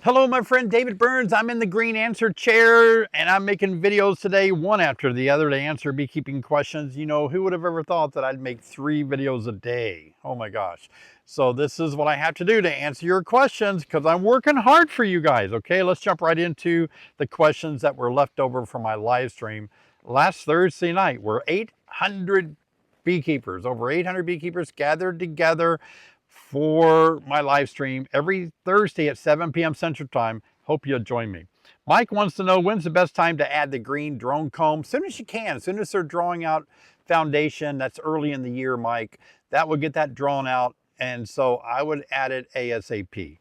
Hello, my friend David Burns. I'm in the Green Answer chair and I'm making videos today, one after the other, to answer beekeeping questions. You know, who would have ever thought that I'd make 3 videos a day? Oh my gosh. So this is what I have to do to answer your questions because I'm working hard for you guys. Okay, let's jump right into the questions that were left over from my live stream last Thursday night. We're 800 beekeepers, over 800 beekeepers gathered together for my live stream every Thursday at 7 p.m. Central Time. Hope you'll join me. Mike wants to know, when's the best time to add the green drone comb? As soon as you can, as soon as they're drawing out foundation. That's early in the year, Mike. That would get that drawn out, and so I would add it ASAP.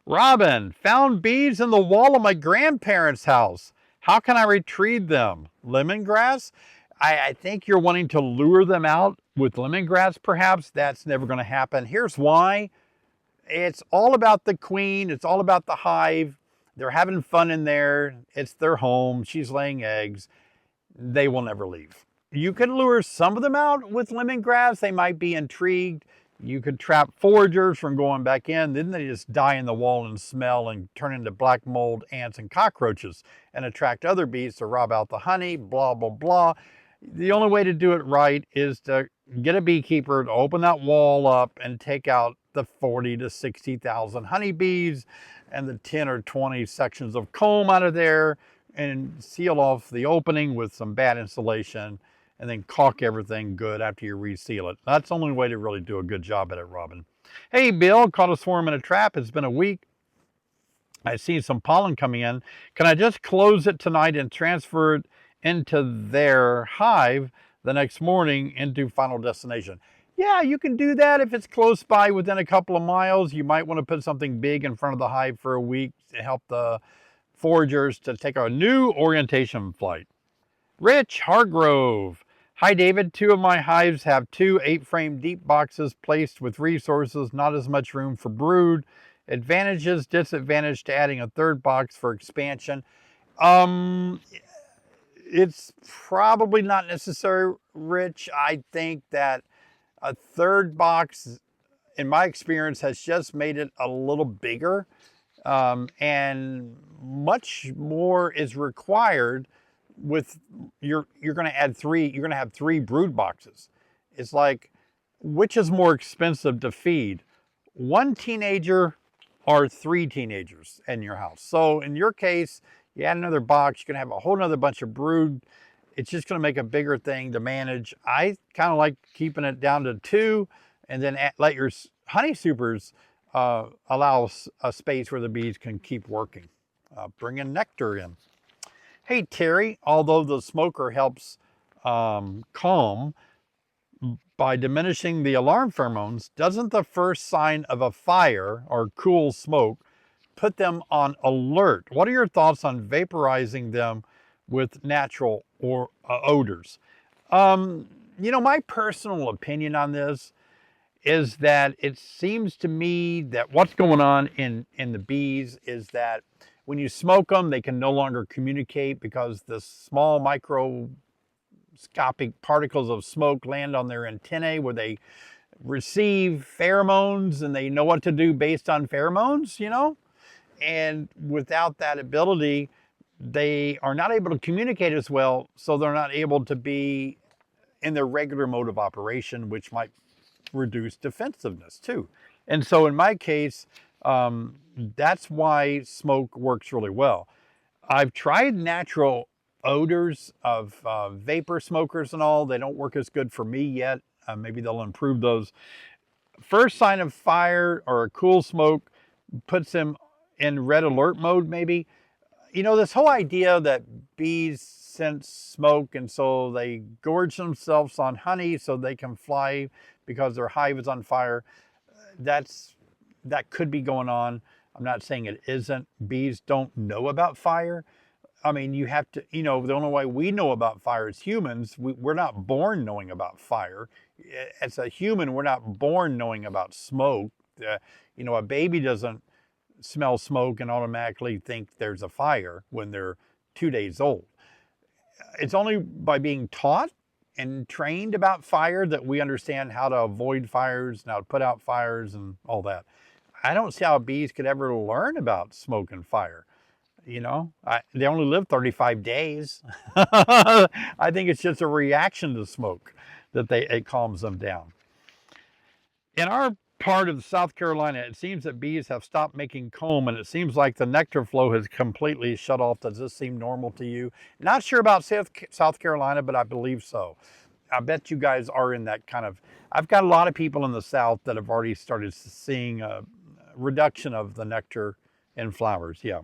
Robin, found bees in the wall of my grandparents' house. How can I retrieve them? Lemongrass? I think you're wanting to lure them out with lemongrass, perhaps. That's never going to happen. Here's why. It's all about the queen. It's all about the hive. They're having fun in there. It's their home. She's laying eggs. They will never leave. You can lure some of them out with lemongrass. They might be intrigued. You could trap foragers from going back in. Then they just die in the wall and smell and turn into black mold, ants, and cockroaches and attract other bees to rob out the honey, blah, blah, blah. The only way to do it right is to get a beekeeper to open that wall up and take out the 40 to 60,000 honeybees and the 10 or 20 sections of comb out of there and seal off the opening with some bad insulation and then caulk everything good after you reseal it. That's the only way to really do a good job at it, Robin. Hey, Bill, caught a swarm in a trap. It's been a week. I see some pollen coming in. Can I just close it tonight and transfer it into their hive the next morning into final destination? Yeah, you can do that if it's close by within a couple of miles. You might want to put something big in front of the hive for a week to help the foragers to take a new orientation flight. Rich Hargrove. Hi, David. 2 of my hives have 2 8-frame deep boxes placed with resources, not as much room for brood. Advantages, disadvantage to adding a 3rd box for expansion. It's probably not necessary, Rich. I think that a 3rd box, in my experience, has just made it a little bigger, and much more is required with you're going to add 3, you're going to have 3 brood boxes. It's like, which is more expensive to feed, 1 teenager or 3 teenagers in your house? So in your case, you add another box, you're going to have a whole nother bunch of brood. It's just going to make a bigger thing to manage. I kind of like keeping it down to 2 and then let your honey supers allow a space where the bees can keep working, bringing nectar in. Hey, Terry, although the smoker helps calm by diminishing the alarm pheromones, doesn't the first sign of a fire or cool smoke put them on alert? What are your thoughts on vaporizing them with natural or odors? You know, my personal opinion on this is that it seems to me that what's going on in the bees is that when you smoke them, they can no longer communicate because the small microscopic particles of smoke land on their antennae where they receive pheromones and they know what to do based on pheromones, you know? And without that ability, they are not able to communicate as well, so they're not able to be in their regular mode of operation, which might reduce defensiveness too. And so in my case, that's why smoke works really well. I've tried natural odors of vapor smokers and all. They don't work as good for me yet. Maybe they'll improve those. First sign of fire or a cool smoke puts them in red alert mode, maybe. You know, this whole idea that bees sense smoke and so they gorge themselves on honey so they can fly because their hive is on fire, that could be going on. I'm not saying it isn't. Bees don't know about fire. I mean, you have to, you know, the only way we know about fire as humans, we're not born knowing about fire. As a human, we're not born knowing about smoke. You know, a baby doesn't smell smoke and automatically think there's a fire when they're 2 days old. It's only by being taught and trained about fire that we understand how to avoid fires and how to put out fires and all that. I don't see how bees could ever learn about smoke and fire. You know, they only live 35 days. I think it's just a reaction to smoke that it calms them down. In our part of South Carolina, it seems that bees have stopped making comb, and it seems like the nectar flow has completely shut off. Does this seem normal to you? Not sure about South Carolina, but I believe so. I bet you guys are in that kind of, I've got a lot of people in the South that have already started seeing a reduction of the nectar in flowers. Yeah.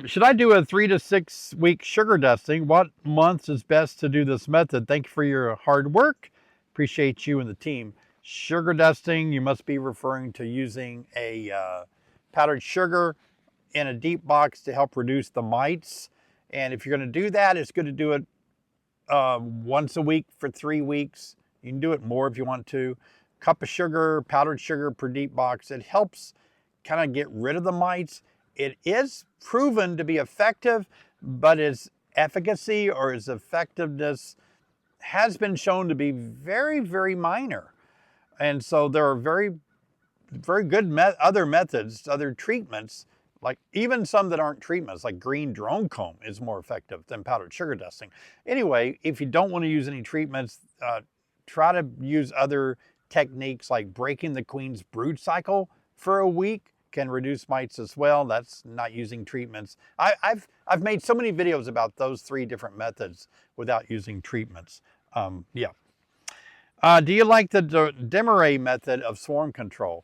Should I do a 3 to 6 week sugar dusting? What months is best to do this method? Thank you for your hard work. Appreciate you and the team. Sugar dusting, you must be referring to using a powdered sugar in a deep box to help reduce the mites. And if you're going to do that, it's good to do it once a week for 3 weeks. You can do it more if you want to. Cup of sugar, powdered sugar per deep box. It helps kind of get rid of the mites. It is proven to be effective, but its efficacy or its effectiveness has been shown to be very, very minor. And so there are very, very good other methods, other treatments, like even some that aren't treatments, like green drone comb is more effective than powdered sugar dusting. Anyway, if you don't want to use any treatments, try to use other techniques like breaking the queen's brood cycle for a week. Can reduce mites as well. That's not using treatments. I've made so many videos about those 3 different methods without using treatments. Yeah. Do you like the Demarest method of swarm control?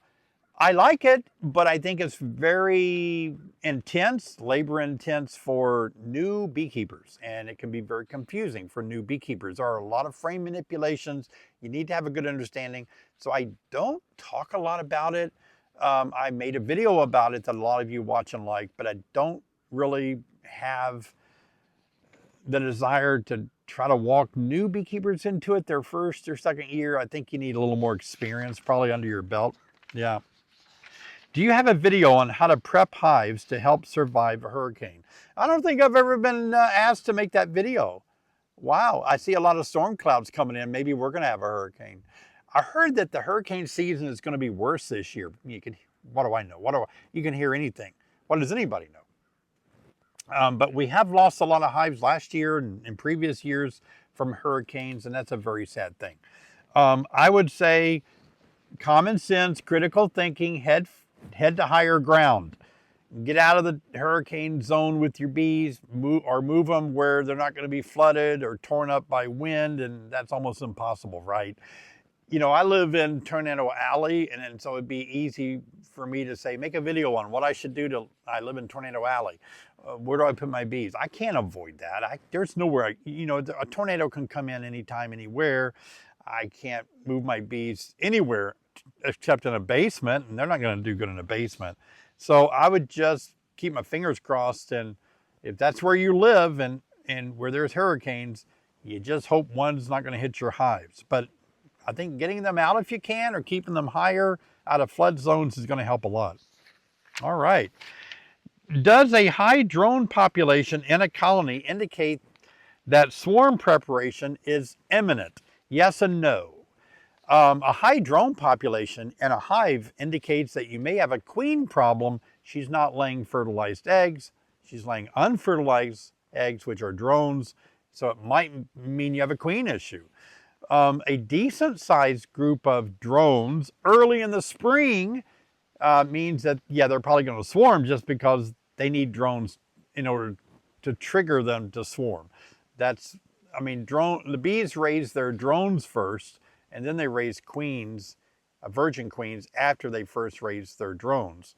I like it, but I think it's very intense, labor intense for new beekeepers, and it can be very confusing for new beekeepers. There are a lot of frame manipulations. You need to have a good understanding. So I don't talk a lot about it. I made a video about it that a lot of you watch and like, but I don't really have the desire to try to walk new beekeepers into it their first or second year. I think you need a little more experience probably under your belt. Yeah. Do you have a video on how to prep hives to help survive a hurricane? I don't think I've ever been asked to make that video. Wow, I see a lot of storm clouds coming in. Maybe we're going to have a hurricane. I heard that the hurricane season is going to be worse this year. What do I know? You can hear anything. What does anybody know? But we have lost a lot of hives last year and in previous years from hurricanes, and that's a very sad thing. I would say common sense, critical thinking, head to higher ground. Get out of the hurricane zone with your bees, move them where they're not going to be flooded or torn up by wind, and that's almost impossible, right? You know, I live in Tornado Alley, and so it'd be easy for me to say, make a video on what I should do I live in Tornado Alley. Where do I put my bees? I can't avoid that. There's nowhere, a tornado can come in anytime, anywhere. I can't move my bees anywhere except in a basement, and they're not going to do good in a basement. So I would just keep my fingers crossed, and if that's where you live and where there's hurricanes, you just hope one's not going to hit your hives. But I think getting them out if you can, or keeping them higher out of flood zones is going to help a lot. All right. Does a high drone population in a colony indicate that swarm preparation is imminent? Yes and no. A high drone population in a hive indicates that you may have a queen problem. She's not laying fertilized eggs. She's laying unfertilized eggs, which are drones. So it might mean you have a queen issue. A decent sized group of drones early in the spring means that, yeah, they're probably going to swarm just because they need drones in order to trigger them to swarm. The bees raise their drones first, and then they raise queens, virgin queens, after they first raise their drones.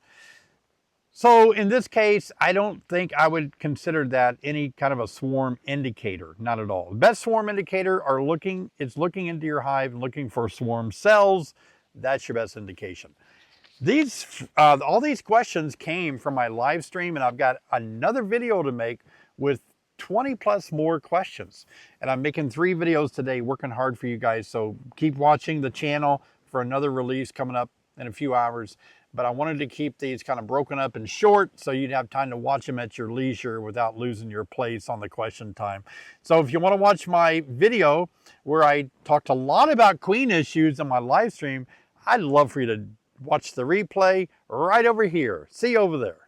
So in this case, I don't think I would consider that any kind of a swarm indicator, not at all. The best swarm indicator is looking into your hive and looking for swarm cells. That's your best indication. All these questions came from my live stream, and I've got another video to make with 20 plus more questions. And I'm making 3 videos today, working hard for you guys. So keep watching the channel for another release coming up in a few hours. But I wanted to keep these kind of broken up and short so you'd have time to watch them at your leisure without losing your place on the question time. So if you want to watch my video where I talked a lot about queen issues in my live stream, I'd love for you to watch the replay right over here. See you over there.